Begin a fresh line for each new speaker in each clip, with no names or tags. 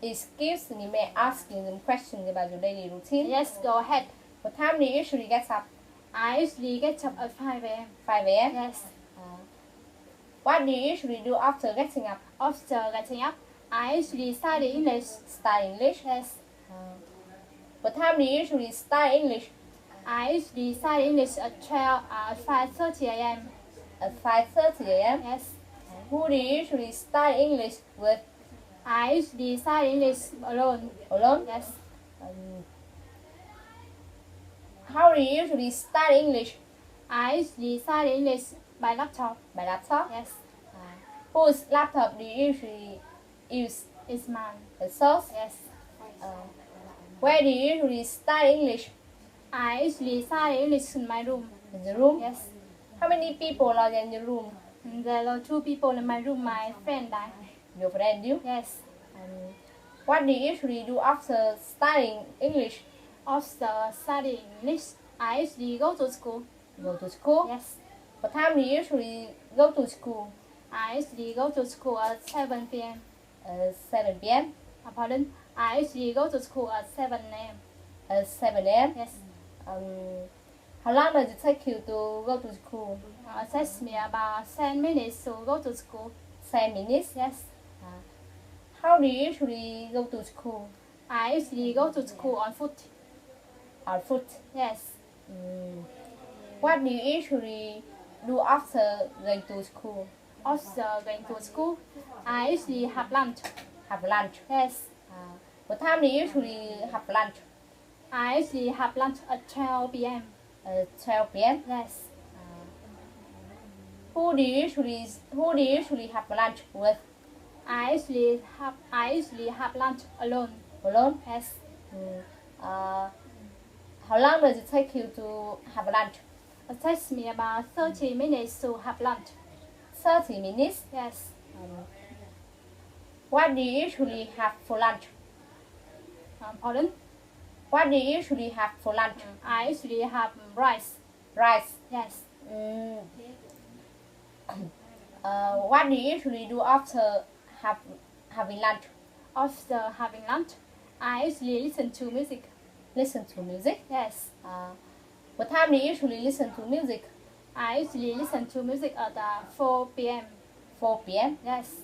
Excuse me, may I ask you some questions about your daily routine?
Yes, go ahead.
What time do you usually get up?
I usually get up at 5 a.m.
5 a.m.?
Yes.
What do you usually do after getting up?
After getting up, I usually study English.
Study English?
Yes.
What time do you usually study English?
I usually study English at 5:30 a.m.
At 5:30 a.m.?
Yes.
Who do you usually study English with?
I usually study English alone.
Alone?
Yes.
How do you usually study English?
I usually study English by laptop.
By laptop?
Yes.
Whose laptop do you usually use?
It's mine.
It's yours?
Yes.
Where do you usually study English?
I usually study English in my room.
In the room?
Yes.
How many people are in your room?
There are 2 people in my room, my friend and I.
Your friend, you?
Yes.
What do you usually do after studying English?
After studying English, I usually go to school.
Go to school?
Yes.
What time do you usually go to school?
I usually go to school at 7 p.m.
7 p.m.?
Pardon? I usually go to school at 7 a.m.
7 a.m.?
Yes.
How long does it take you to go to school?
It takes me about 10 minutes to go to school.
10 minutes?
Yes.
How do you usually go to school?
I usually go to school on foot.
On foot?
Yes.
What do you usually do after going to school?
After going to school, I usually have lunch.
Have lunch?
Yes.
What time do you usually have lunch?
I usually have lunch at 12 p.m.
12 p.m.?
Yes.
Who do you usually have lunch with?
I usually have lunch alone.
Alone?
Yes.
How long does it take you to have lunch?
It takes me about 30 minutes to have lunch.
30 minutes?
Yes.
What do you usually have for lunch?
Pardon?
What do you usually have for lunch?
I usually have rice.
Rice?
Yes.
What do you usually do after having lunch?
After having lunch, I usually listen to music.
Listen to music?
Yes.
What time do you usually listen to music?
I usually listen to music at 4 p.m.
4 p.m.?
Yes.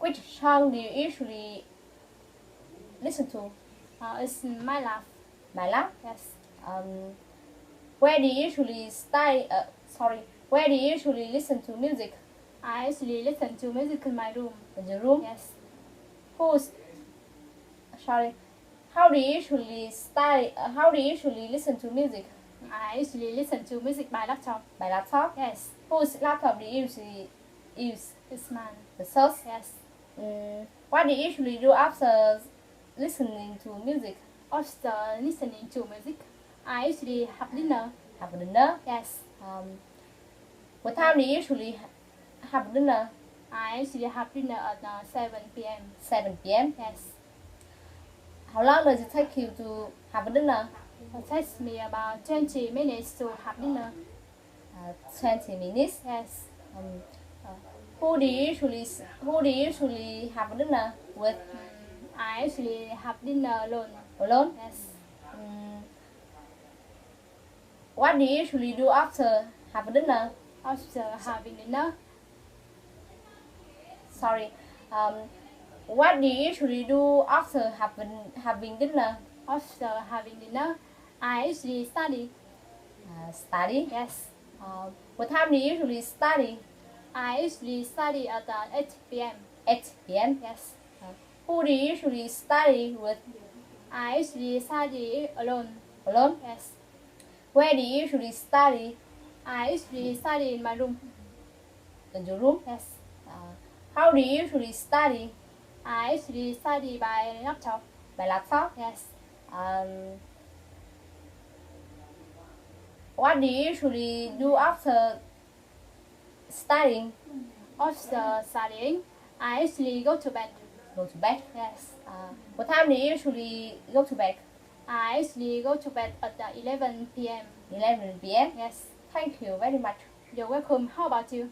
Which song do you usually listen to?
It's My Love.
My Love?
Yes.
Where do you usually Where do you usually listen to music?
I usually listen to music in my room.
In the room?
Yes.
How do you usually listen to music?
I usually listen to music by laptop.
By laptop?
Yes.
Whose laptop do you usually use?
It's mine.
The source?
Yes.
What do you usually do after listening to music?
After listening to music, I usually have dinner.
Have dinner?
Yes.
What time do you usually have dinner?
I usually have dinner at 7 p.m.
7 p.m.?
Yes.
How long does it take you to have dinner?
It takes me about 20 minutes to have dinner.
20 minutes?
Yes.
Who do you usually have dinner with?
I usually have dinner alone.
Alone?
Yes.
What do you usually do after having dinner?
After having dinner?
What do you usually do after having dinner?
After having dinner, I usually study.
Study?
Yes.
What time do you usually study?
I usually study at 8 p.m.
8 p.m.?
Yes.
Who do you usually study with?
I usually study alone.
Alone?
Yes.
Where do you usually study?
I usually study in my room.
In your room?
Yes.
How do you usually study?
I usually study by laptop.
By laptop?
Yes.
What do you usually do after studying?
After studying, I usually go to bed.
Go to bed?
Yes.
What time do you usually go to bed?
I usually go to bed at 11 p.m.
11 p.m.?
Yes.
Thank you very much.
You're welcome. How about you?